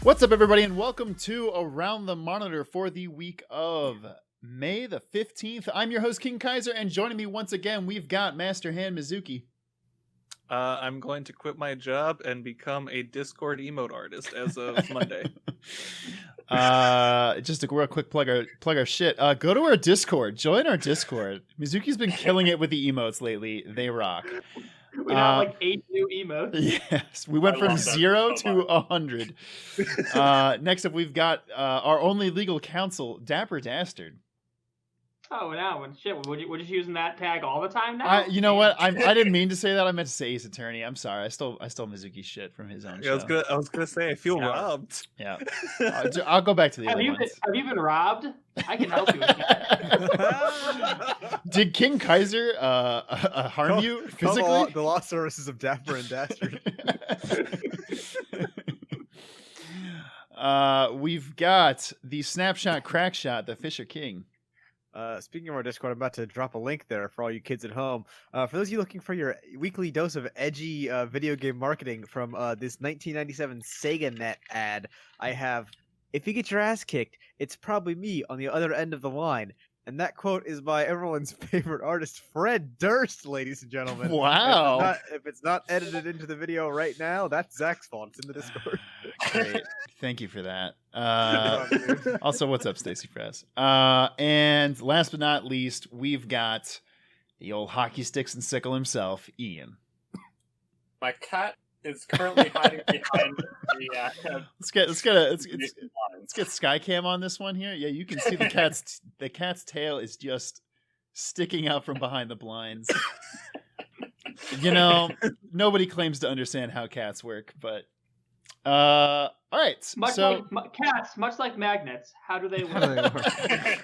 What's up, everybody, and welcome to Around the Monitor for the week of May the 15th. I'm your host, King Kaiser, and joining me once again, we've got Master Hand Mizuki. I'm going to quit my job and become a Discord emote artist as of Monday. Just a real quick plug our shit. Go to our Discord. Join our Discord. Mizuki's been killing it with the emotes lately. They rock. We have like 8 new emotes. Yes, we went from 0 to 100. Next up, we've got our only legal counsel, Dapper Dastard. Oh, now, shit, we're just using that tag all the time now? You know what? I didn't mean to say that. I meant to say Ace Attorney. I'm sorry. I stole Mizuki's shit from his own show. I was gonna say I feel robbed. Yeah. I'll go back to the other ones. Have you been robbed? I can help you with that. Did King Kaiser harm you physically? The law services of Dapper and Dastard. We've got the Snapshot Crackshot, the Fisher King. Speaking of our Discord, I'm about to drop a link there for all you kids at home. For those of you looking for your weekly dose of edgy video game marketing from this 1997 Sega Net ad, I have, "If you get your ass kicked, it's probably me on the other end of the line." And that quote is by everyone's favorite artist, Fred Durst, ladies and gentlemen. Wow. If it's not edited into the video right now, that's Zach's fault. It's in the Discord. Great. Thank you for that. Also, what's up, Stacey Frass? And last but not least, we've got the old hockey sticks and sickle himself, Ian. My cat is currently hiding behind the. Let's get Skycam on this one here. Yeah, you can see the cat's tail is just sticking out from behind the blinds. You know, nobody claims to understand how cats work, but all right. Much like magnets, how do they work?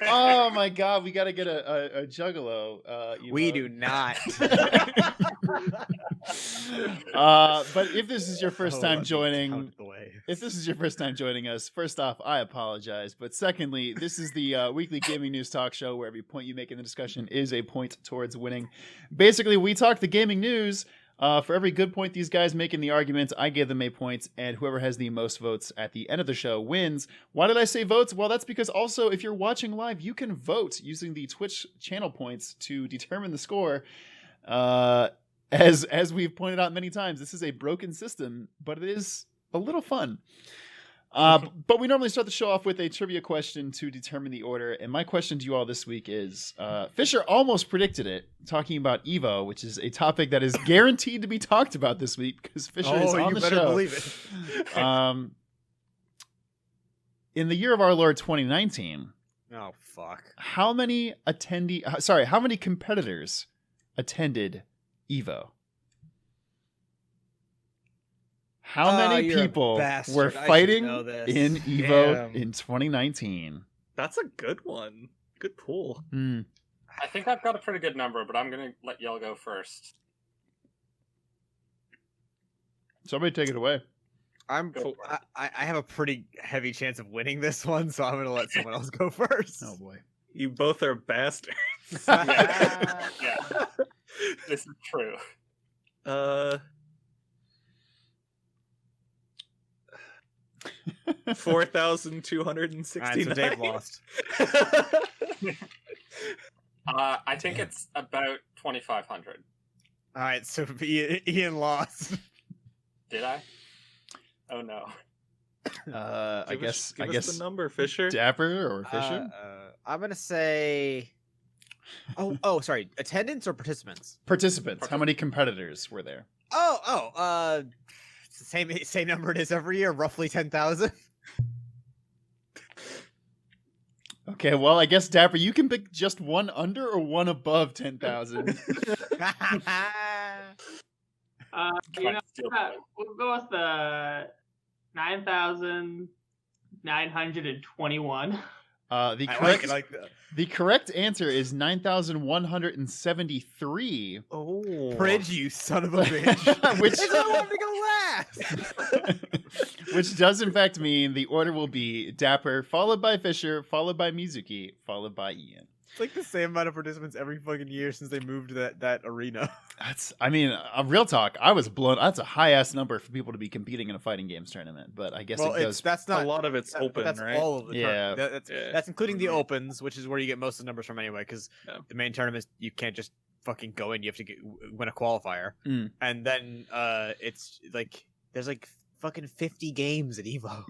Oh my god, we got to get a juggalo. We do not. But if this is your first time joining us, first off, I apologize. But secondly, this is the weekly gaming news talk show where every point you make in the discussion is a point towards winning. Basically, we talk the gaming news. For every good point these guys make in the argument, I give them a point, and whoever has the most votes at the end of the show wins. Why did I say votes? Well, that's because also, if you're watching live, you can vote using the Twitch channel points to determine the score. As we've pointed out many times, this is a broken system, but it is a little fun. But we normally start the show off with a trivia question to determine the order. And my question to you all this week is, Fisher almost predicted it, talking about EVO, which is a topic that is guaranteed to be talked about this week because Fisher is on the show. You better believe it. In the year of our Lord 2019. Oh, fuck. How many competitors attended EVO? How many people were fighting in EVO in 2019? That's a good one. Good pool. I think I've got a pretty good number, but I'm going to let y'all go first. Somebody take it away. I have a pretty heavy chance of winning this one, so I'm going to let someone else go first. Oh, boy. You both are bastards. Yeah. This is true. 4,269. So Dave lost. I think it's about 2,500. All right, so Ian lost. Did I? Oh no. I guess the number, Fisher. Dapper or Fisher? I'm gonna say. Oh, sorry. Attendance or participants? Participants. How many competitors were there? It's the same number it is every year, roughly 10,000. Okay, well, I guess Dapper, you can pick just one under or one above 10,000. We'll go with the 9,921. The correct answer is 9,173. Oh, Pridge, you son of a bitch! Which I wanted to go last. Which does in fact mean the order will be Dapper, followed by Fisher, followed by Mizuki, followed by Ian. It's like the same amount of participants every fucking year since they moved to that arena. I mean, real talk. I was blown. That's a high ass number for people to be competing in a fighting games tournament. But I guess Well, it goes. that's not a lot of it's but open, that's right? all of the Yeah. tournament. Yeah. That's including the opens, which is where you get most of the numbers from anyway. Because Yeah. the main tournaments you can't just fucking go in. You have to win a qualifier, Mm. and then it's like there's like fucking 50 games at EVO.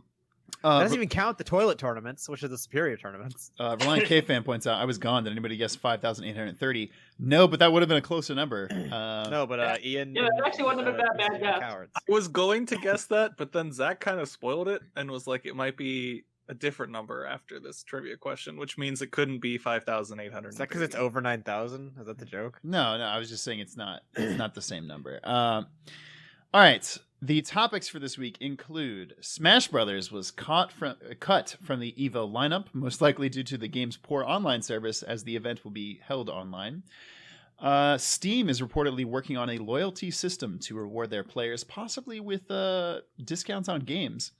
That doesn't even count the toilet tournaments, which are the superior tournaments. Reliant K fan points out, I was gone. Did anybody guess 5,830? No, but that would have been a closer number. No, but Ian. Yeah, it actually wouldn't have been that bad guess. Cowards. I was going to guess that, but then Zach kind of spoiled it and was like, it might be a different number after this trivia question, which means it couldn't be 5,800. Is that because it's over 9,000? Is that the joke? No, I was just saying it's not the same number. All right. The topics for this week include Smash Brothers was cut from the EVO lineup, most likely due to the game's poor online service, as the event will be held online. Steam is reportedly working on a loyalty system to reward their players, possibly with discounts on games.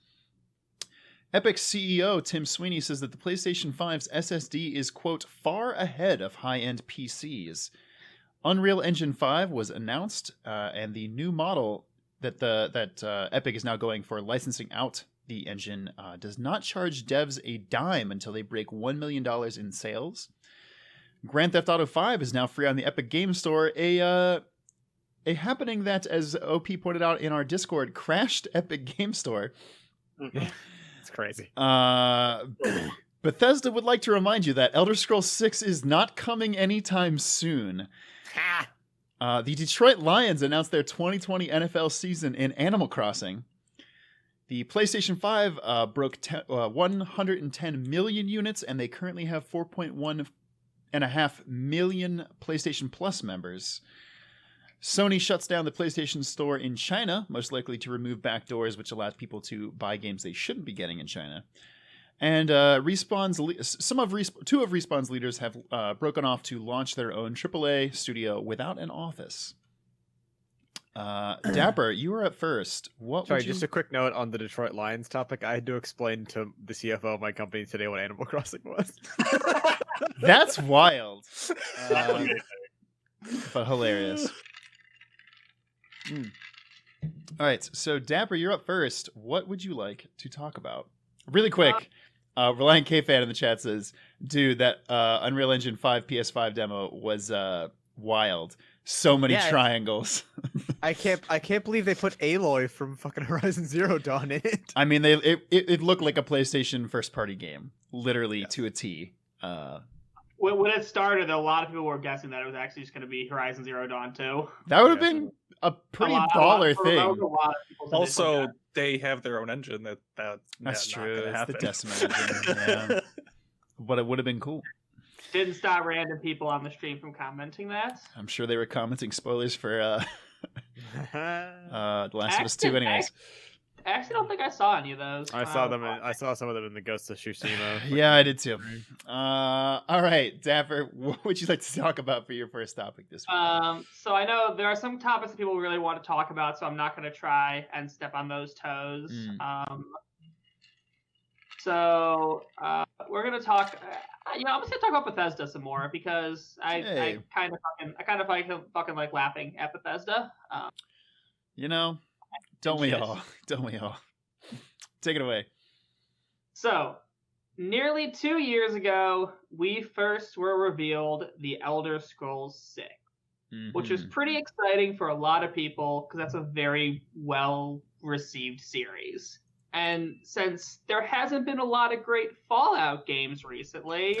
Epic's CEO Tim Sweeney says that the PlayStation 5's SSD is, quote, far ahead of high-end PCs. Unreal Engine 5 was announced, and the new model that Epic is now going for licensing out the engine does not charge devs a dime until they break $1 million in sales. Grand Theft Auto 5 is now free on the Epic Game Store, a happening that, as OP pointed out in our Discord, crashed Epic Game Store. It's crazy. Bethesda would like to remind you that Elder Scrolls 6 is not coming anytime soon. The Detroit Lions announced their 2020 NFL season in Animal Crossing. The PlayStation 5 broke 110 million units, and they currently have 4.1.5 million PlayStation Plus members. Sony shuts down the PlayStation Store in China, most likely to remove backdoors, which allows people to buy games they shouldn't be getting in China. And two of Respawn's leaders have broken off to launch their own AAA studio without an office. Dapper, you were up first. Sorry, just a quick note on the Detroit Lions topic. I had to explain to the CFO of my company today what Animal Crossing was. That's wild. But hilarious. All right, so Dapper, you're up first. What would you like to talk about? Really quick. Reliant K fan in the chat says, dude, that Unreal Engine 5 PS5 demo was wild. So many triangles. I can't believe they put Aloy from fucking Horizon Zero Dawn in it. I mean, it looked like a PlayStation first party game, literally to a T. When it started, a lot of people were guessing that it was actually just going to be Horizon Zero Dawn 2. That would have been a pretty baller thing. Also, they have their own engine. That's true. It's happen. the Decima engine. Yeah. But it would have been cool. Didn't stop random people on the stream from commenting that. I'm sure they were commenting spoilers for The Last of Us 2 anyways. I actually don't think I saw any of those. I saw them. I saw some of them in the Ghost of Tsushima. Yeah, I did too. All right, Dapper, what would you like to talk about for your first topic this week? So I know there are some topics that people really want to talk about, so I'm not going to try and step on those toes. So we're going to talk. I'm just going to talk about Bethesda some more because I kind of fucking like laughing at Bethesda. Don't we all? Take it away. So, nearly 2 years ago, we first were revealed the Elder Scrolls 6, which was pretty exciting for a lot of people because that's a very well-received series. And since there hasn't been a lot of great Fallout games recently,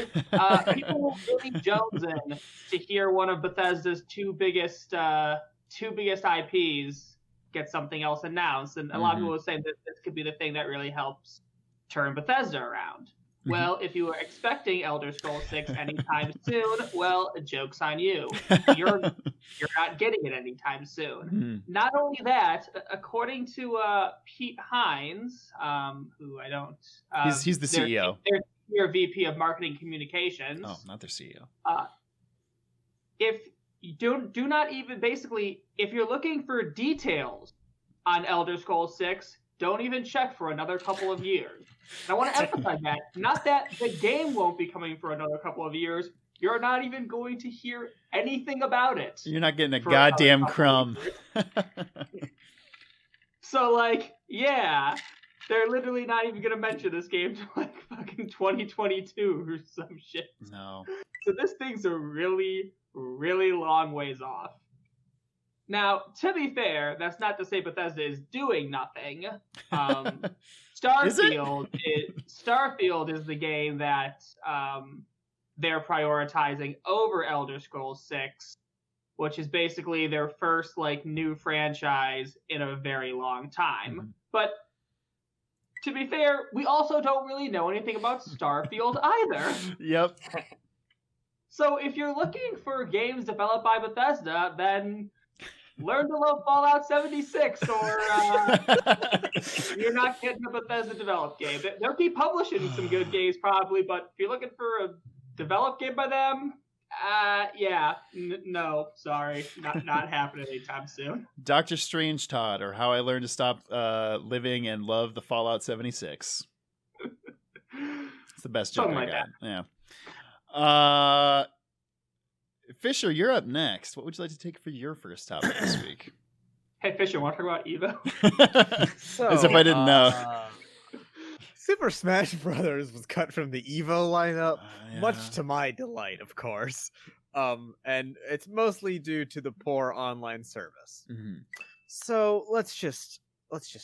people were really jonesing to hear one of Bethesda's two biggest IPs get something else announced, and a lot of people would say that this could be the thing that really helps turn Bethesda around. Well, if you were expecting Elder Scrolls 6 anytime soon, well, joke's on you. You're not getting it anytime soon. Not only that, according to Pete Hines, who I don't... he's the CEO. They're Senior VP of Marketing Communications. Oh, not their CEO. If you do not even, basically, if you're looking for details on Elder Scrolls 6, don't even check for another couple of years. And I want to emphasize that. Not that the game won't be coming for another couple of years. you're not even going to hear anything about it. You're not getting a For goddamn another crumb. So, like, yeah, they're literally not even going to mention this game to, like, fucking 2022 or some shit. No. So this thing's a really, really long ways off. Now, to be fair, that's not to say Bethesda is doing nothing. Starfield is the game that they're prioritizing over Elder Scrolls 6, which is basically their first like new franchise in a very long time. Mm-hmm. But to be fair, we also don't really know anything about Starfield either. Yep. So if you're looking for games developed by Bethesda, then learn to love Fallout 76, or you're not getting a Bethesda developed game. They'll keep publishing some good games probably, but if you're looking for a developed game by them, no, sorry, not happening anytime soon. Dr. Strange Todd, or How I Learned to Stop Living and Love the Fallout 76. It's the best joke Something I like got. Yeah. Fisher, you're up next. What would you like to take for your first topic this week? Hey, Fisher, want to talk about EVO? As if I didn't know. Super Smash Brothers was cut from the EVO lineup, Yeah. much to my delight, of course. And it's mostly due to the poor online service. Mhm. So let's just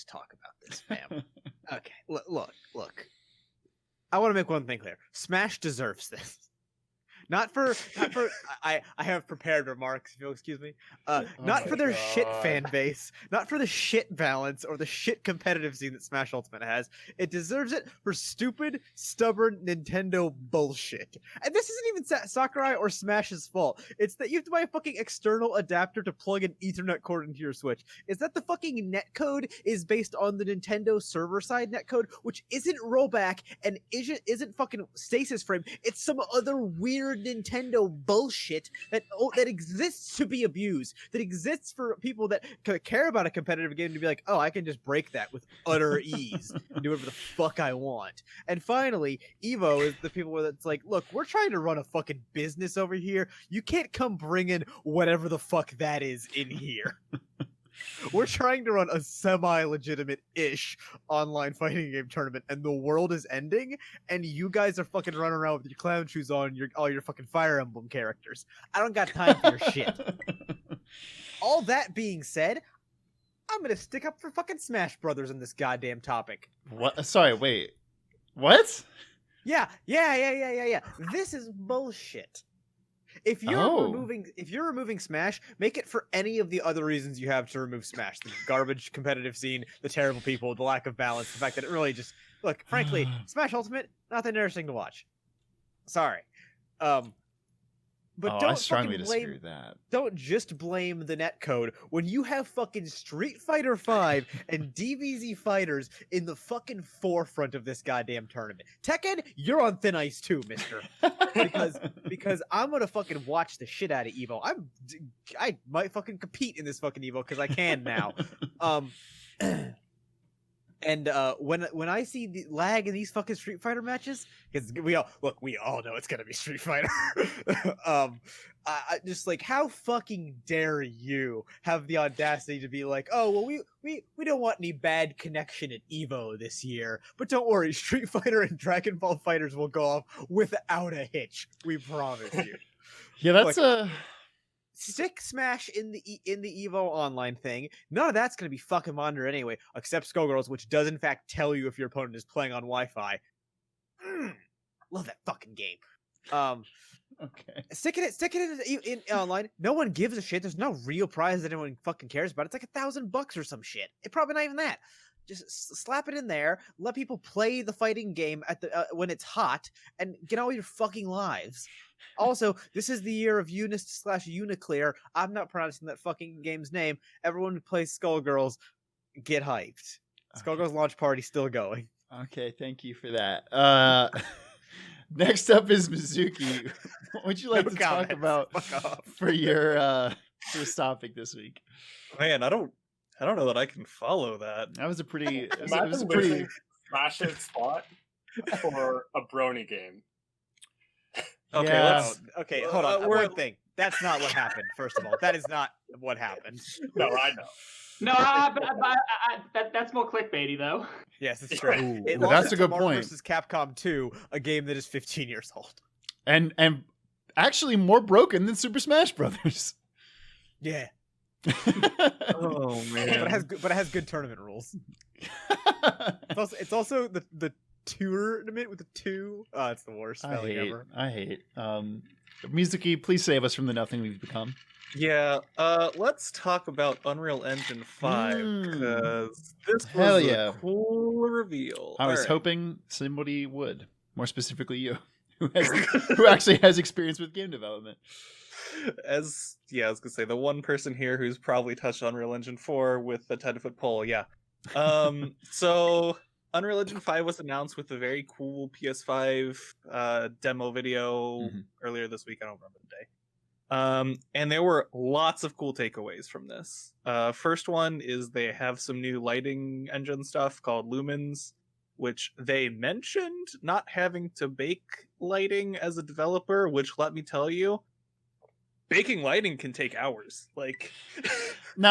talk about this, fam. Okay, look. I want to make one thing clear. Smash deserves this. Not for I have prepared remarks, if you'll excuse me. Not for their shit fan base, not for the shit balance or the shit competitive scene that Smash Ultimate has. It deserves it for stupid, stubborn Nintendo bullshit. And this isn't even Sakurai or Smash's fault. It's that you have to buy a fucking external adapter to plug an Ethernet cord into your Switch. Is that the fucking netcode is based on the Nintendo server side netcode, which isn't rollback and isn't fucking stasis frame. It's some other weird Nintendo bullshit that exists to be abused, that exists for people that care about a competitive game to be like, oh, I can just break that with utter ease and do whatever the fuck I want. And finally, EVO is the people where it's like, look, we're trying to run a fucking business over here. You can't come bring in whatever the fuck that is in here. We're trying to run a semi-legitimate-ish online fighting game tournament, and the world is ending, and you guys are fucking running around with your clown shoes on, all your fucking Fire Emblem characters. I don't got time for your shit. All that being said, I'm gonna stick up for fucking Smash Brothers in this goddamn topic. What? Sorry, wait. What? Yeah. This is bullshit. If you're removing Smash, make it for any of the other reasons you have to remove Smash. The garbage competitive scene, the terrible people, the lack of balance, the fact that it really just frankly, Smash Ultimate, not that interesting to watch. Sorry. But don't I strongly fucking disagree with that. Don't just blame the netcode when you have fucking Street Fighter V and DBZ fighters in the fucking forefront of this goddamn tournament. Tekken, you're on thin ice too, mister. because I'm gonna fucking watch the shit out of EVO. I might fucking compete in this fucking EVO because I can now. And when I see the lag in these fucking Street Fighter matches, because we all know it's gonna be Street Fighter. I just like, how fucking dare you have the audacity to be like, oh well, we don't want any bad connection at EVO this year, but don't worry, Street Fighter and Dragon Ball Fighters will go off without a hitch. We promise you. Yeah, that's Stick Smash in the EVO online thing. None of that's going to be fucking monitored anyway, except Skullgirls, which does in fact tell you if your opponent is playing on Wi-Fi. Love that fucking game. okay. Stick it in online. No one gives a shit. There's no real prize that anyone fucking cares about. It's like $1,000 or some shit. It probably not even that. Just slap it in there. Let people play the fighting game at the when it's hot, and get on with your fucking lives. Also, this is the year of Uniclear. I'm not pronouncing that fucking game's name. Everyone who plays Skullgirls, get hyped. Skullgirls launch party still going. Okay, thank you for that. Next up is Mizuki. What would you like to talk about for your first topic this week? Man, I don't know that I can follow that. That was a pretty. It was Imagine a pretty. losing Smash's spot for a brony game. Okay, Yeah. let's. Okay, hold on. we're- One thing. That's not what happened. First of all, that is not what happened. No, I know. No, that's more clickbaity though. Yes, it's true. Ooh, It ooh, launched that's a into good Marvel point. vs. Capcom 2, a game that is 15 years old. And actually more broken than Super Smash Brothers. Yeah, Oh man. but it has good tournament rules. It's also the tournament with the two. Oh, it's the worst spelling ever. I hate. Mizuki, please save us from the nothing we've become. Yeah, let's talk about Unreal Engine 5 because this Hell was yeah. a cool reveal. I was Alright. hoping somebody would, more specifically you, who actually has experience with game development. I was gonna say the one person here who's probably touched Unreal Engine 4 with the 10-foot pole. Yeah. So Unreal Engine 5 was announced with a very cool PS5 demo video earlier this week. I don't remember the day. And there were lots of cool takeaways from this. First one is they have some new lighting engine stuff called Lumens, which they mentioned not having to bake lighting as a developer, which let me tell you, baking lighting can take hours. Like you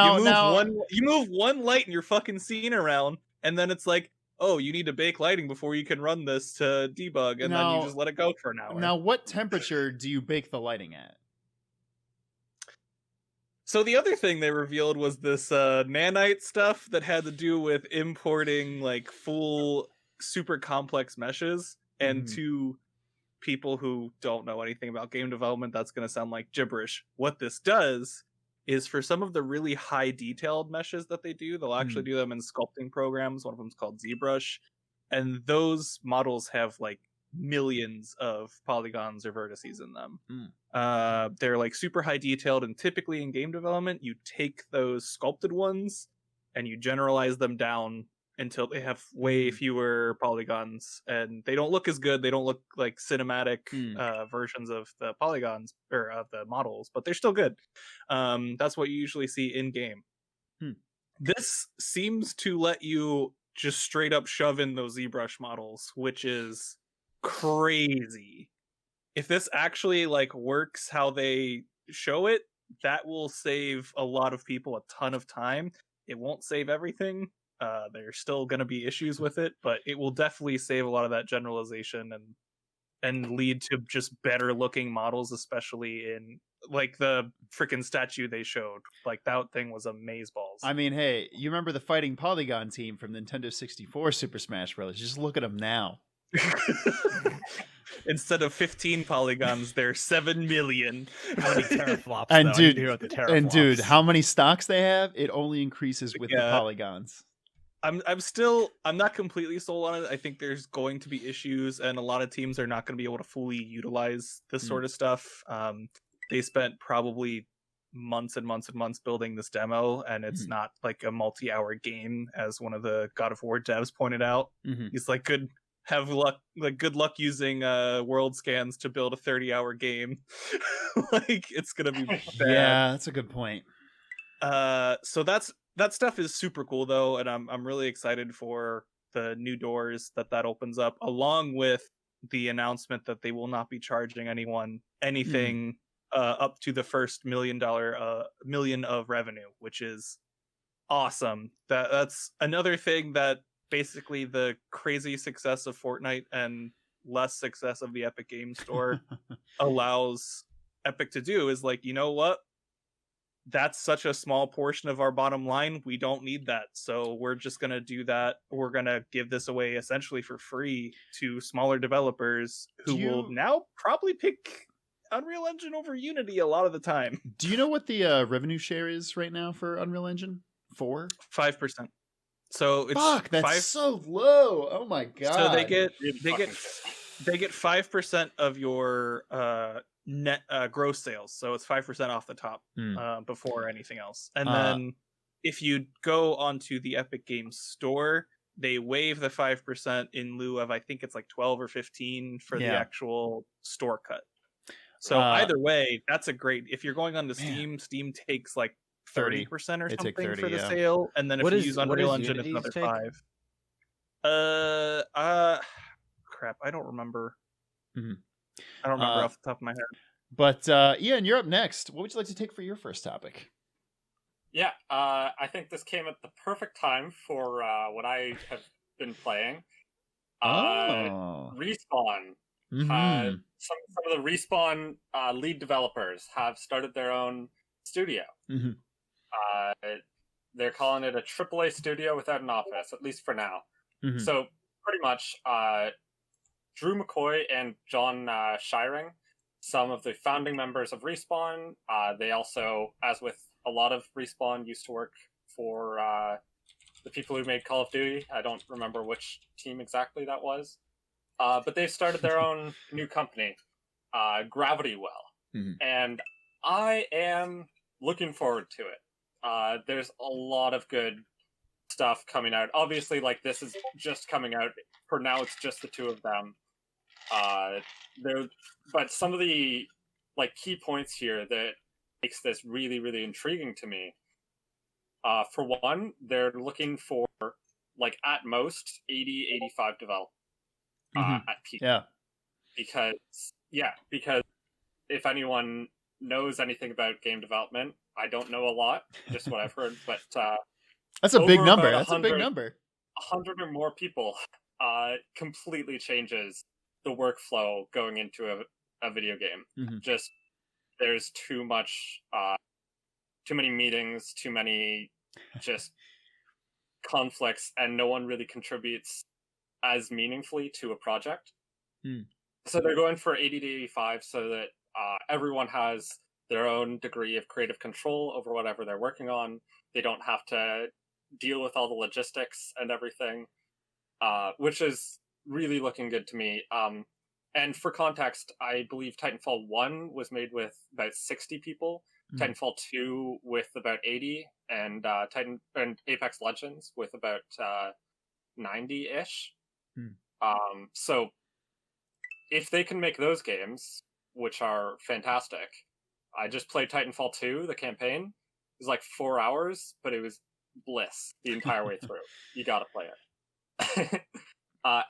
move one light in your fucking scene around, and then it's like, oh, you need to bake lighting before you can run this to debug, and then you just let it go for an hour. Now, what temperature do you bake the lighting at? So the other thing they revealed was this nanite stuff that had to do with importing like full super complex meshes. And to people who don't know anything about game development, that's going to sound like gibberish. What this does is for some of the really high detailed meshes that they do, they'll actually do them in sculpting programs. One of them is called ZBrush. And those models have like millions of polygons or vertices in them. They're like super high detailed, and typically in game development you take those sculpted ones and you generalize them down until they have way fewer polygons, and they don't look as good. They don't look like cinematic versions of the polygons or of the models, but they're still good. That's what you usually see in game. This seems to let you just straight up shove in those ZBrush models, which is crazy. If this actually like works how they show it, that will save a lot of people a ton of time. It won't save everything. There's still going to be issues with it, but it will definitely save a lot of that generalization and lead to just better looking models, especially in like the freaking statue they showed. Like that thing was amazeballs. I mean, hey, you remember the fighting polygon team from Nintendo 64 Super Smash Bros. Just look at them now. Instead of 15 polygons, there's 7 million. How many teraflops? And though? I need dude, to hear about the and dude, teraflops. how many stocks they have? It only increases with the polygons. I'm not completely sold on it. I think there's going to be issues, and a lot of teams are not going to be able to fully utilize this sort of stuff. They spent probably months and months and months building this demo, and it's not like a multi-hour game, as one of the God of War devs pointed out. He's like, good luck using world scans to build a 30-hour game. Like, it's gonna be bad. Yeah, that's a good point. So that stuff is super cool though, and I'm really excited for the new doors that opens up, along with the announcement that they will not be charging anyone anything up to the first $1 million of revenue, which is awesome. That's another thing that basically the crazy success of Fortnite and less success of the Epic Games Store allows Epic to do, is like, you know what? That's such a small portion of our bottom line. We don't need that. So we're just going to do that. We're going to give this away essentially for free to smaller developers who will now probably pick Unreal Engine over Unity a lot of the time. Do you know what the revenue share is right now for Unreal Engine 4? 5%. So it's Fuck, that's so low. Oh my god. So they get 5% of your net gross sales. So it's 5% off the top before anything else. And then if you go onto the Epic Games Store, they waive the 5% in lieu of, I think it's like 12 or 15 for the actual store cut. So either way, that's a great. If you're going on to Steam, Steam takes like 30% or something 30, for the sale, and then if you use Unreal Engine, it's another 5. Crap, I don't remember. I don't remember Uh, off the top of my head. But Ian, you're up next. What would you like to take for your first topic? Yeah, I think this came at the perfect time for what I have been playing. Respawn. Mm-hmm. Some of the Respawn lead developers have started their own studio. Mm-hmm. They're calling it a AAA studio without an office, at least for now. Mm-hmm. So pretty much, Drew McCoy and John Shiring, some of the founding members of Respawn. They also, as with a lot of Respawn, used to work for the people who made Call of Duty. I don't remember which team exactly that was. But they've started their own new company, Gravity Well. Mm-hmm. And I am looking forward to it. There's a lot of good stuff coming out. Obviously, like, this is just coming out. For now, it's just the two of them. But some of the key points here that makes this really, really intriguing to me. For one, they're looking for at most 80, 85 developers at peak. Yeah. Because if anyone knows anything about game development, I don't know a lot, just what I've heard, but that's a big number. That's 100 or more people completely changes the workflow going into a video game. Mm-hmm. Just there's too many meetings, too many just conflicts, and no one really contributes as meaningfully to a project. So they're going for 80 to 85 so that everyone has their own degree of creative control over whatever they're working on. They don't have to deal with all the logistics and everything, which is really looking good to me. And for context, I believe Titanfall 1 was made with about 60 people, Titanfall 2 with about 80, and Apex Legends with about 90-ish. So if they can make those games, which are fantastic, I just played Titanfall 2, the campaign. It was 4 hours, but it was bliss the entire way through. You gotta play it.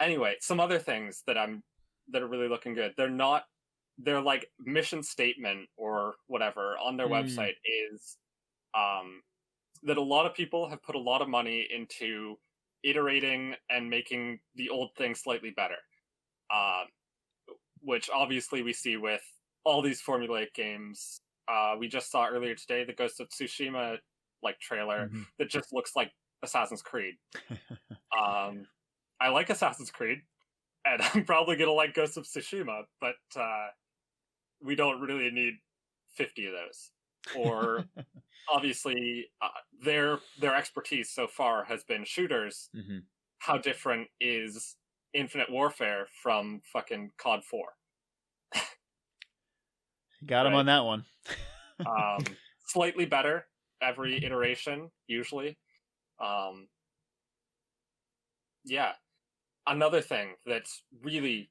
Anyway, some other things that are really looking good. Their mission statement or whatever on their website is that a lot of people have put a lot of money into iterating and making the old thing slightly better. Which obviously we see with all these formulaic games. We just saw earlier today the Ghost of Tsushima trailer that just looks like Assassin's Creed. I like Assassin's Creed, and I'm probably gonna like Ghost of Tsushima, but we don't really need 50 of those. Or obviously, their expertise so far has been shooters. How different is Infinite Warfare from fucking COD 4? Got him on that one. Slightly better every iteration, usually. Yeah. Another thing that's really,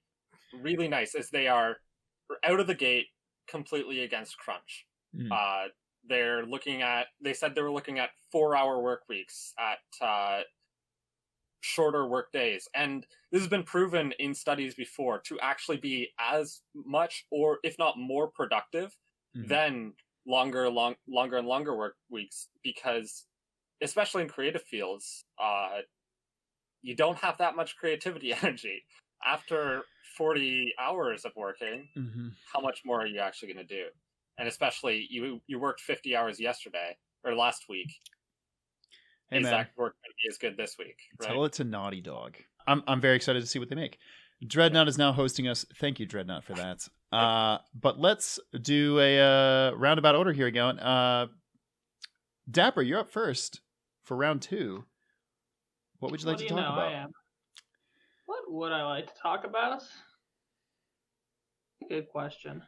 really nice is they are out of the gate completely against crunch. They said they were looking at 4-hour work weeks, at shorter work days, and this has been proven in studies before to actually be as much, or if not more, productive than longer and longer work weeks, because especially in creative fields, you don't have that much creativity energy after 40 hours of working. How much more are you actually going to do? And especially you worked 50 hours yesterday or last week. Hey, is man, that work going to be as good this week? Right? Tell it to Naughty Dog. I'm very excited to see what they make. Dreadnought is now hosting us. Thank you, Dreadnought, for that. But let's do a roundabout order here again. Dapper, you're up first for round 2. What would you like to talk about? What would I like to talk about? Good question.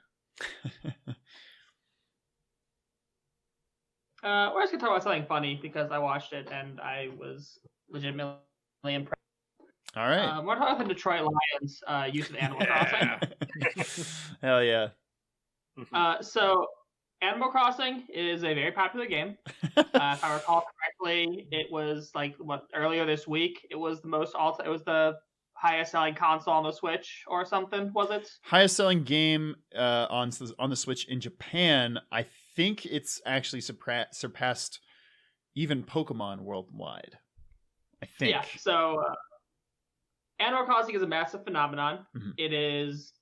We're just gonna talk about something funny because I watched it and I was legitimately impressed. All right. We're talking about the Detroit Lions' use of Animal Crossing. Hell yeah. So Animal Crossing is a very popular game. If I recall correctly, it was earlier this week. It was the highest selling console on the Switch or something, was it? Highest selling game on the Switch in Japan. I think it's actually surpassed even Pokemon worldwide. I think. Yeah. So Animal Crossing is a massive phenomenon. Mhm. It is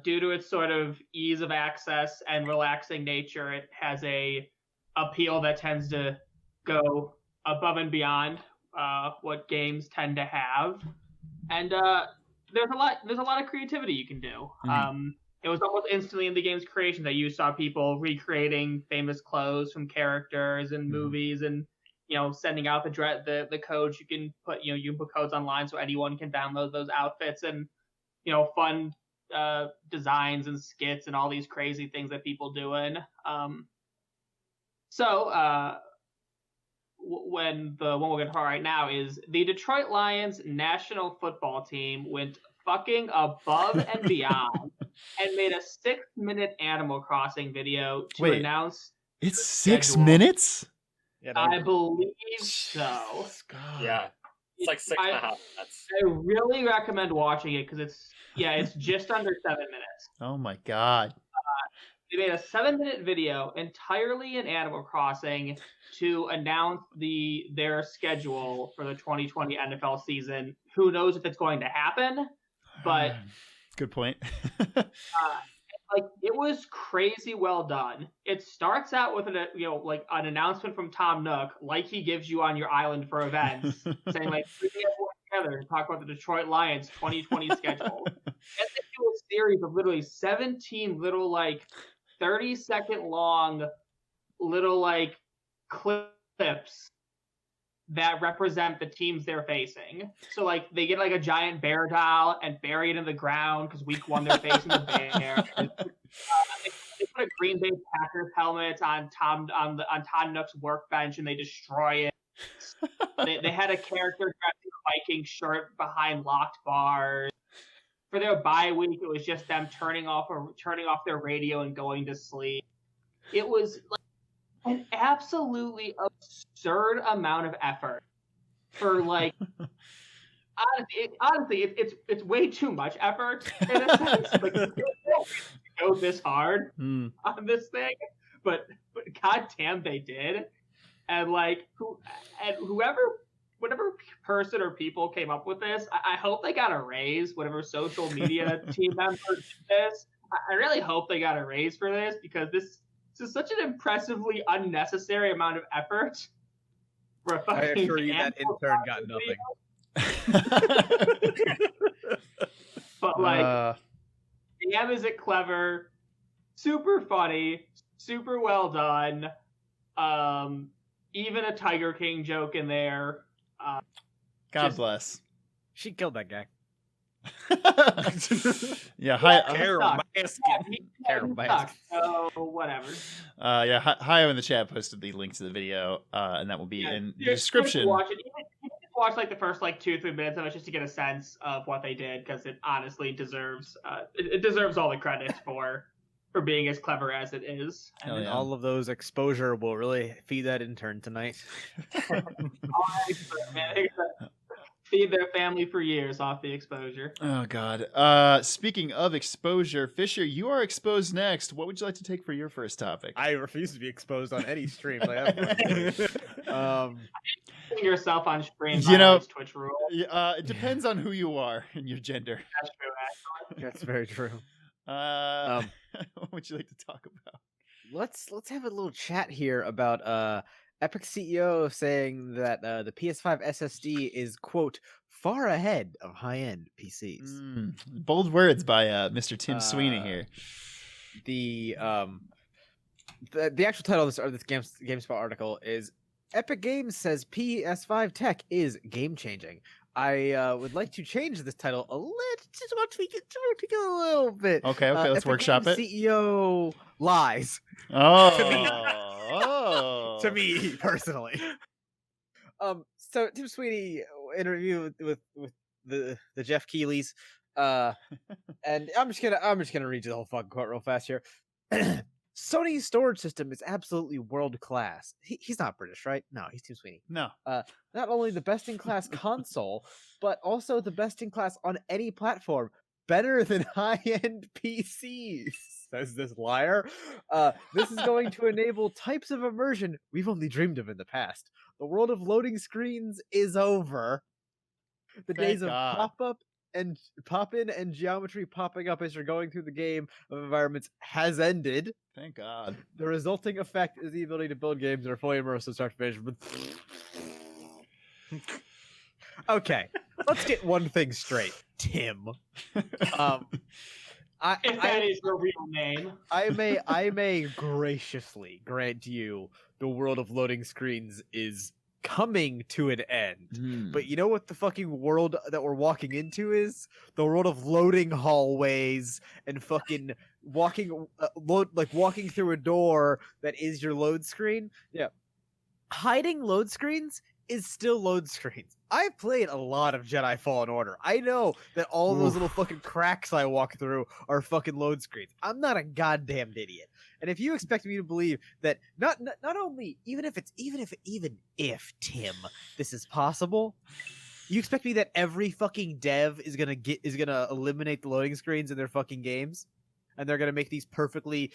due to its sort of ease of access and relaxing nature. It has a appeal that tends to go above and beyond what games tend to have, and there's a lot of creativity you can do. Mhm. It was almost instantly in the game's creation that you saw people recreating famous clothes from characters and movies, and sending out the codes. You can put you can put codes online so anyone can download those outfits, and fun designs and skits and all these crazy things that people doing. When the one we're going to talk right now is the Detroit Lions national football team went fucking above and beyond and made a 6-minute Animal Crossing video to Wait, announce It's 6 schedule. minutes? Yeah, I believe so. God. Yeah, it's like 6.5 minutes. I really recommend watching it because it's just under 7 minutes. Oh my God. They made a 7-minute video entirely in Animal Crossing to announce their schedule for the 2020 NFL season. Who knows if it's going to happen? But good point. it was crazy well done. It starts out with an announcement from Tom Nook, like he gives you on your island for events, saying like, "We get together to talk about the Detroit Lions 2020 schedule." And they do a series of literally 17 little 30-second long little clips that represent the teams they're facing. So they get a giant bear doll and bury it in the ground because week 1 they're facing the bear. They put a Green Bay Packers helmet on Tom Nook's workbench and they destroy it. They had a character dressed in a Viking shirt behind locked bars. For their bye week, it was just them turning off their radio and going to sleep. It was an absolutely absurd amount of effort for honestly, it's way too much effort in a sense. They don't go this hard on this thing, but goddamn, they did. And whatever person or people came up with this, I hope they got a raise. Whatever social media team member did this, I really hope they got a raise for this because this is such an impressively unnecessary amount of effort. For a I fucking assure you that intern got video. But damn, is it clever? Super funny, super well done. Even a Tiger King joke in there. God bless. She killed that guy. Yeah, hi. Carol Baskin. Carol Baskin. So whatever. Hio in the chat posted the link to the video, and that will be in the description. Watch it. Watch the first 2-3 minutes of it just to get a sense of what they did because it honestly deserves it deserves all the credit for being as clever as it is. Hell yeah. All of those exposure will really feed that intern tonight. Feed their family for years off the exposure. Oh God. Speaking of exposure, Fisher, you are exposed next. What would you like to take for your first topic? I refuse to be exposed on any streams. Putting yourself on screen. Twitch rule. It depends on who you are and your gender. That's true, actually. That's very true. What would you like to talk about? Let's have a little chat here about Epic CEO saying that the PS5 SSD is, quote, far ahead of high-end PCs. Bold words by Mr. Tim Sweeney here. The actual title of this GameSpot article is Epic Games says PS5 tech is game-changing. I would like to change this title a little, just want to tweak it a little bit. Okay, let's Epic workshop Games it. CEO lies. Oh, To me personally. So Tim Sweeney interview with the Jeff Keighley's, and I'm just gonna read you the whole fucking quote real fast here. Sony's storage system is absolutely world class. He's not British, right? No, he's Tim Sweeney. No. Not only the best in class console, but also the best in class on any platform. Better than high-end PCs, says this liar. This is going to enable types of immersion we've only dreamed of in the past. The world of loading screens is over. The days of pop-in and geometry popping up as you're going through the game of environments has ended. Thank God. The resulting effect is the ability to build games that are fully immersive start to finish. Okay, let's get one thing straight, Tim. If that is your real name. I may graciously grant you the world of loading screens is coming to an end. But you know what the fucking world that we're walking into is? The world of loading hallways and fucking walking through a door that is your load screen. Yeah. Hiding load screens is still load screens. I've played a lot of Jedi Fallen Order. I know that all those little fucking cracks I walk through are fucking load screens. I'm not a goddamn idiot. And if you expect me to believe that not only even if Tim, this is possible, you expect me that every fucking dev is gonna eliminate the loading screens in their fucking games, and they're gonna make these perfectly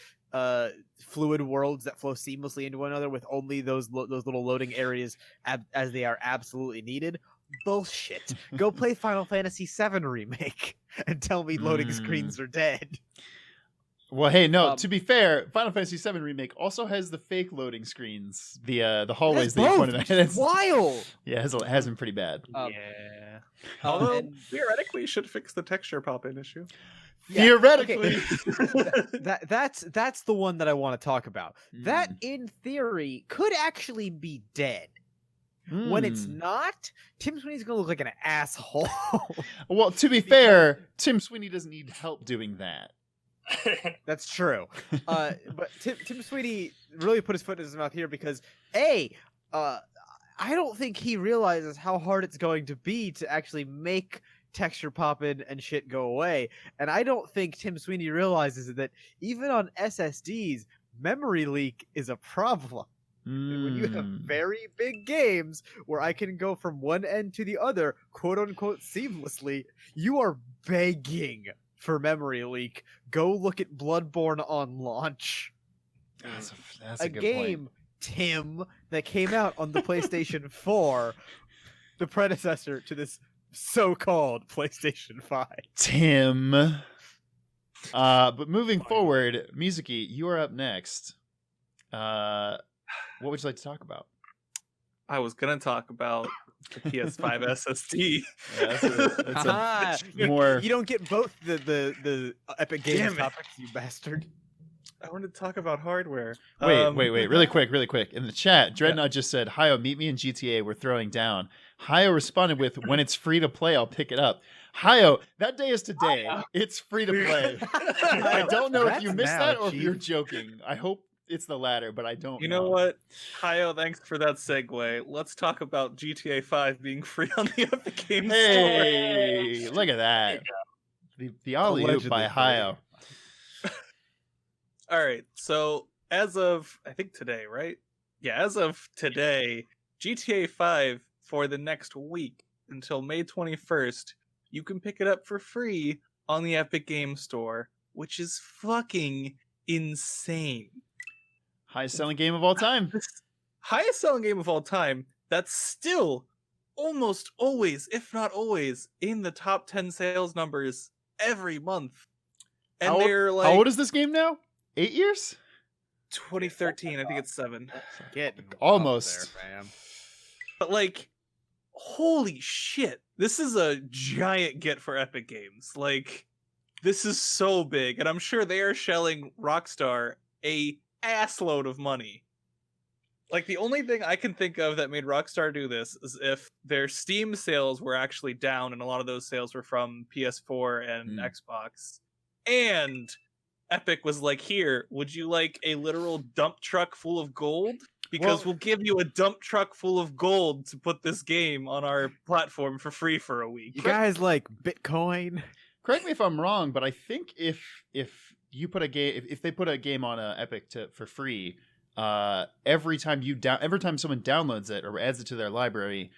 fluid worlds that flow seamlessly into one another with only those little loading areas as they are absolutely needed? Bullshit. Go play Final Fantasy VII Remake and tell me loading screens are dead. Well, hey, no. To be fair, Final Fantasy VII Remake also has the fake loading screens, the hallways that you pointed at. It's wild. Yeah, it has been pretty bad. Yeah. Although theoretically, you should fix the texture pop-in issue. Yeah, theoretically, okay. that's the one that I want to talk about. That, in theory, could actually be dead. When it's not, Tim Sweeney's gonna look like an asshole. Well, to be fair, Tim Sweeney doesn't need help doing that. That's true. But Tim Sweeney really put his foot in his mouth here because I don't think he realizes how hard it's going to be to actually make texture pop in and shit go away. And I don't think Tim Sweeney realizes that even on SSDs, memory leak is a problem. When you have very big games where I can go from one end to the other, quote unquote, seamlessly, you are begging for memory leak. Go look at Bloodborne on launch. That's a good game, point. Tim, that came out on the PlayStation 4, the predecessor to this so-called PlayStation 5. Tim. But moving forward, Mizuki, you are up next. What would you like to talk about? I was gonna talk about the PS5 SSD. Yeah, that's more. You don't get both the Epic Games topics, you bastard. I wanted to talk about hardware. Wait, really quick. In the chat, Dreadnought just said, "Hayo, meet me in GTA. We're throwing down." Hayo responded with, "When it's free to play, I'll pick it up." Hayo, that day is today. It's free to play. I don't know if you missed that or if you're joking. I hope it's the latter, but I don't know. You know what? Hayo, thanks for that segue. Let's talk about GTA 5 being free on the Epic Games Store. Hey, look at that. The alley-oop by Hayo. All right, so as of, I think today, right? Yeah, as of today, GTA 5 for the next week until May 21st, you can pick it up for free on the Epic Games Store, which is fucking insane. Highest selling game of all time. Highest selling game of all time. That's still almost always, if not always, in the top 10 sales numbers every month. And how old is this game now? 8 years? 2013. I think it's 7. Almost. There, fam. But like, holy shit. This is a giant get for Epic Games. Like, this is so big. And I'm sure they are shelling Rockstar a assload of money. Like, the only thing I can think of that made Rockstar do this is if their Steam sales were actually down, and a lot of those sales were from PS4 and Xbox. And Epic was like, here, would you like a literal dump truck full of gold? Because we'll give you a dump truck full of gold to put this game on our platform for free for a week. You guys like Bitcoin? Correct me if I'm wrong, but I think if you put a game, if they put a game on Epic for free, every time someone downloads it or adds it to their library,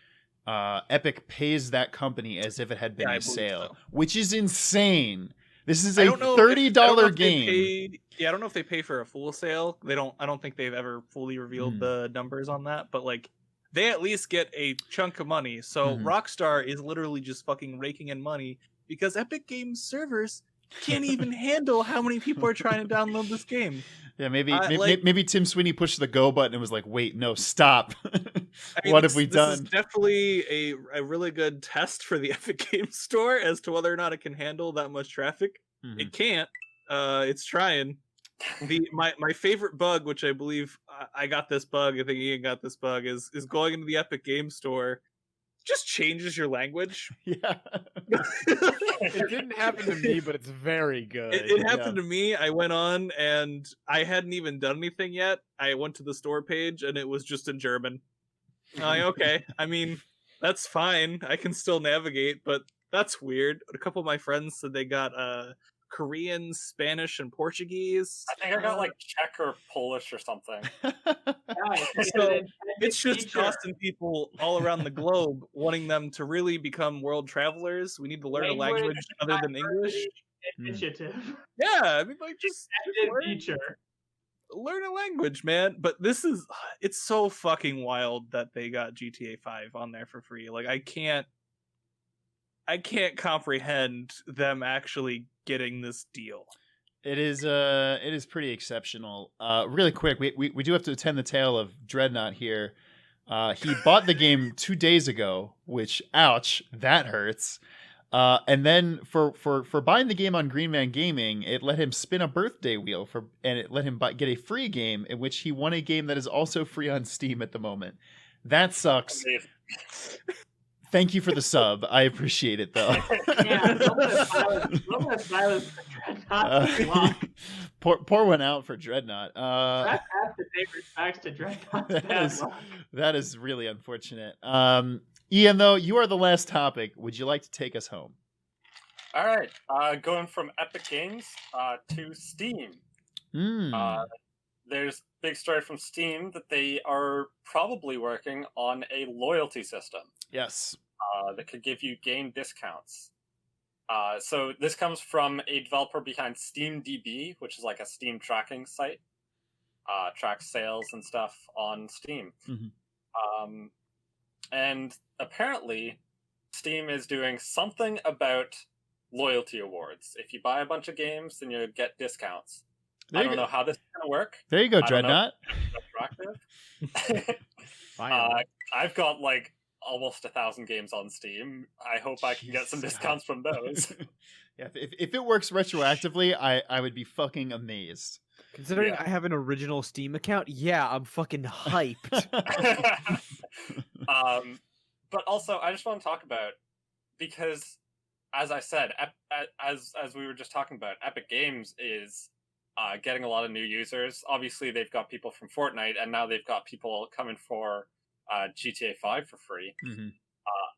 Epic pays that company as if it had been Yeah, I a believe sale, so. which is insane. This is I a don't know $30 if they game. I don't know if they pay for a full sale. I don't think they've ever fully revealed the numbers on that, but like they at least get a chunk of money. So Rockstar is literally just fucking raking in money because Epic Games servers can't even handle how many people are trying to download this game. Yeah, maybe Tim Sweeney pushed the go button and was like, "Wait, no, stop! I mean, What have we done?" This is definitely a really good test for the Epic Games Store as to whether or not it can handle that much traffic. It can't. It's trying. My favorite bug, which I believe I got this bug, I think Ian got this bug, is going into the Epic Games Store. Just changes your language. Yeah. It didn't happen to me, but it's very good. It happened to me. I went on and I hadn't even done anything yet. I went to the store page and it was just in German. I'm like, okay, I mean, that's fine. I can still navigate, but that's weird. A couple of my friends said they got Korean, Spanish, and Portuguese. I think I got like Czech or Polish or something. So it's just costing people all around the globe, wanting them to really become world travelers. We need to learn a language other than English. Initiative. Yeah, I mean, like just Learn a language, man. But it's so fucking wild that they got GTA 5 on there for free. Like I can't comprehend them actually getting this deal. It is pretty exceptional. Really quick, we do have to attend the tale of Dreadnought here. He bought the game 2 days ago, which, ouch, that hurts. And then for buying the game on Green Man Gaming, it let him spin a birthday wheel and it let him get a free game in which he won a game that is also free on Steam at the moment. That sucks. Thank you for the sub. I appreciate it, though. Yeah, pour one out for Dreadnought. That's the favorite facts to Dreadnought. That is really unfortunate. Ian, though, you are the last topic. Would you like to take us home? All right. Going from Epic Games to Steam. There's big story from Steam that they are probably working on a loyalty system. Yes. That could give you game discounts. So this comes from a developer behind SteamDB, which is like a Steam tracking site. Tracks sales and stuff on Steam. And apparently, Steam is doing something about loyalty awards. If you buy a bunch of games, then you get discounts. I don't know how this is going to work. There you go, Dreadnought. I've got like almost 1,000 games on Steam. I hope I can get some discounts from those. Yeah, if it works retroactively, I would be fucking amazed. Considering I have an original Steam account, yeah, I'm fucking hyped. But also, I just want to talk about, because, as I said, as we were just talking about, Epic Games is getting a lot of new users. Obviously, they've got people from Fortnite, and now they've got people coming for GTA 5 for free.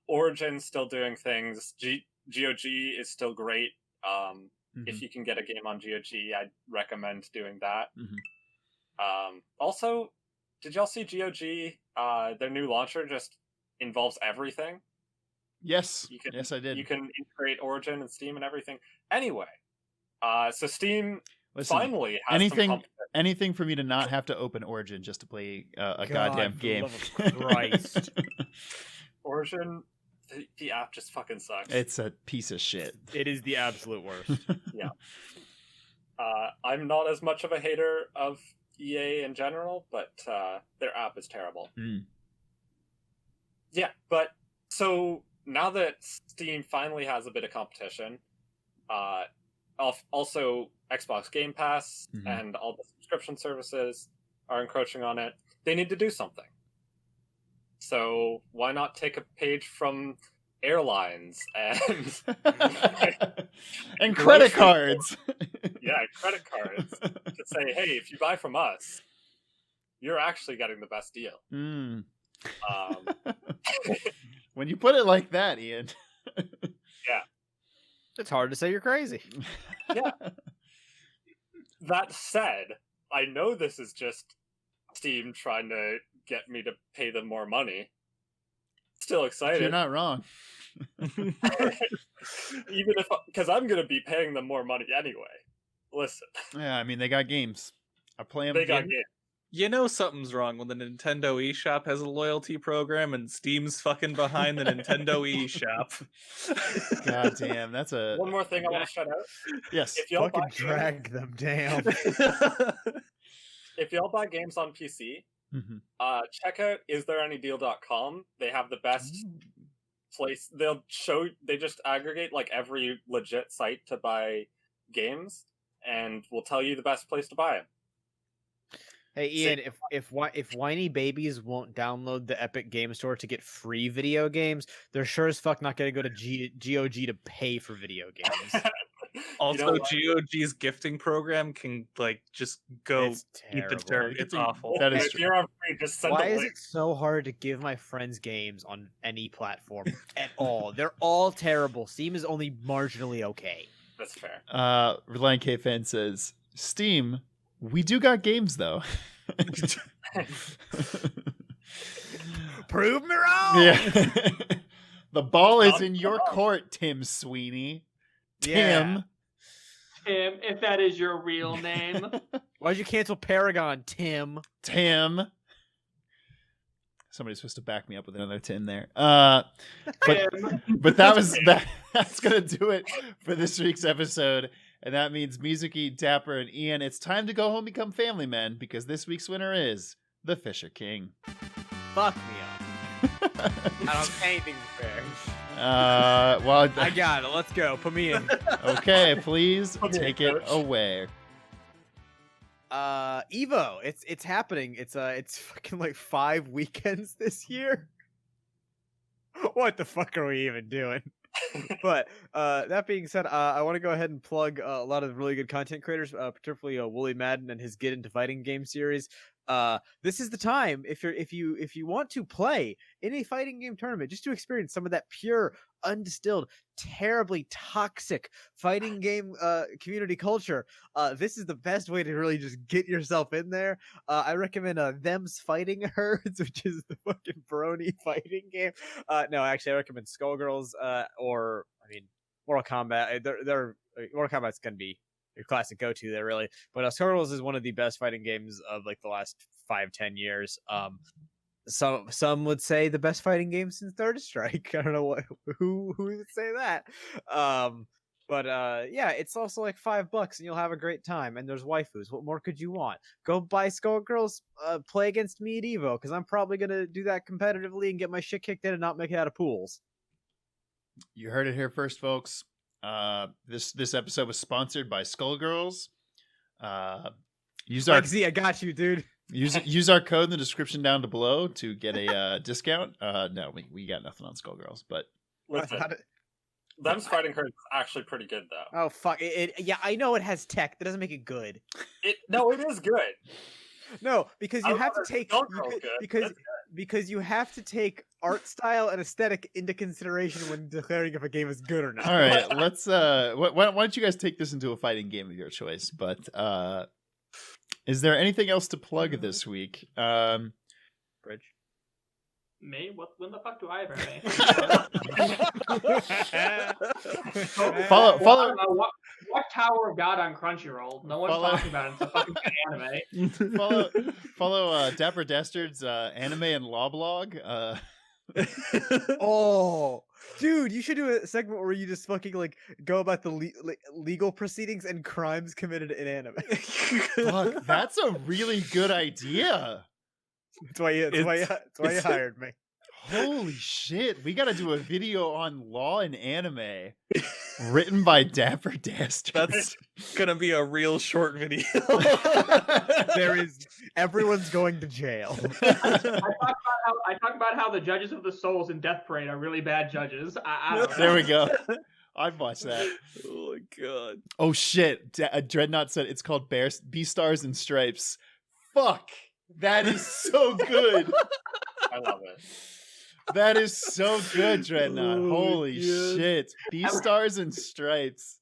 Origin's still doing things. GOG is still great. If you can get a game on GOG, I'd recommend doing that. Also, did y'all see GOG? Their new launcher just involves everything. Yes, yes, I did. You can integrate Origin and Steam and everything. Anyway, so Steam finally has anything for me to not have to open Origin just to play a goddamn game. Love of Christ. Origin, the app just fucking sucks. It's a piece of shit. It is the absolute worst. Yeah. I'm not as much of a hater of EA in general, but their app is terrible. Yeah, but so now that Steam finally has a bit of competition, also Xbox Game Pass and all the subscription services are encroaching on it. They need to do something. So why not take a page from airlines and and credit cards? Yeah, credit cards. To say, hey, if you buy from us, you're actually getting the best deal. When you put it like that, Ian. Yeah. It's hard to say you're crazy. Yeah. That said, I know this is just Steam trying to get me to pay them more money. Still excited. You're not wrong. Even if, because I'm gonna be paying them more money anyway. Listen, Yeah, I mean, they got games. I play them. they got games. You know something's wrong when the Nintendo eShop has a loyalty program and Steam's fucking behind the Nintendo eShop. God damn, that's a One more thing I want to shout out. yes. If y'all Fucking buy drag them down. if y'all buy games on PC, Mhm. check out istthereanydeal.com. They have the best place. They just aggregate like every legit site to buy games, and will tell you the best place to buy them. Hey Ian, if whiny babies won't download the Epic Game Store to get free video games, they're sure as fuck not gonna go to GOG to pay for video games. Also, GOG's gifting program can like just go It's eat the terrible. dirt. It's awful. That is If true. you're on free, just send Why a is link. it so hard to give my friends games on any platform at all? They're all terrible. Steam is only marginally okay. That's fair. Reliant K fan says, Steam, we do got games though. Prove me wrong. Yeah. The ball is Not in your wrong. court, Tim Sweeney. Yeah. Tim. Tim, if that is your real name. Why'd you cancel Paragon, Tim? Tim. Somebody's supposed to back me up with another Tim there. But Tim. but that's gonna do it for this week's episode. And that means Mizuki, Dapper, and Ian, it's time to go home and become family men, because this week's winner is the Fisher King. Fuck me up. I don't have anything fair. Well, I got it. Let's go. Put me in. okay, please Okay, take it coach. away. EVO. It's happening. It's fucking like 5 weekends this year. What the fuck are we even doing? But that being said, I want to go ahead and plug a lot of really good content creators, particularly Wooly Madden and his Get Into Fighting game series. This is the time if you want to play in a fighting game tournament, just to experience some of that pure, undistilled, terribly toxic fighting game community culture. This is the best way to really just get yourself in there. I recommend Them's Fighting Herds, which is the fucking brony fighting game. No, actually, I recommend Skullgirls or Mortal Kombat. Mortal Kombat's gonna be your classic go-to there, really. But Skullgirls is one of the best fighting games of like the last 5-10 years. Some would say the best fighting game since Third Strike. I don't know who would say that. But yeah, it's also like $5 and you'll have a great time. And there's waifus. What more could you want? Go buy Skullgirls, play against me at EVO, because I'm probably gonna do that competitively and get my shit kicked in and not make it out of pools. You heard it here first, folks. This episode was sponsored by Skullgirls. Use our Like, Z, I got you, dude. use our code in the description down below to get a discount. No, we got nothing on Skullgirls, but Listen, Them's Fighting Herds is actually pretty good though. Oh fuck! Yeah, I know it has tech. That doesn't make it good. No, it is good. No, because you I have to love it. take Skullgirls good. because you have to take art style and aesthetic into consideration when declaring if a game is good or not. all right, let's. Why don't you guys take this into a fighting game of your choice? But is there anything else to plug this week? Bridge. Me? When the fuck do I ever make? Follow. Watch Tower of God on Crunchyroll. No one's Follow- talking about it. It's a fucking anime. follow Dapper Dastard's anime and law blog. Oh, dude, you should do a segment where you just fucking like go about the legal proceedings and crimes committed in anime. Fuck, that's a really good idea. That's why you hired me. Holy shit, we gotta do a video on law and anime written by Dapper Dastard. That's gonna be a real short video. Everyone's going to jail. I talk about how the judges of the souls in Death Parade are really bad judges. I don't know. There we go. I've watched that. Oh my god. Oh shit, Dreadnought said it's called Beastars and Stripes. Fuck, that is so good. I love it. That is so good, Dreadnought. Oh my Holy God. shit. Beastars and Stripes.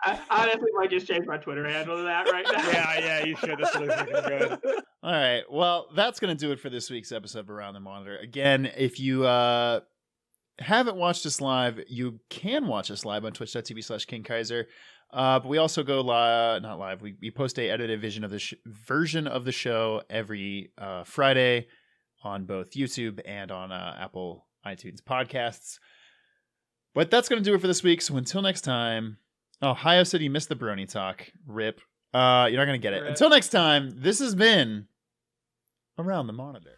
I honestly might just change my Twitter handle to that right now. Yeah, you should. This looks looking good. All right. Well, that's going to do it for this week's episode of Around the Monitor. Again, if you haven't watched us live, you can watch us live on twitch.tv/KingKaiser. But we also go not live. We post a edited version of the show every Friday on both YouTube and on Apple iTunes podcasts. But that's going to do it for this week. So until next time. Oh, Hio said he missed the Brony talk. Rip. You're not going to get it. Rip. Until next time, this has been Around the Monitor.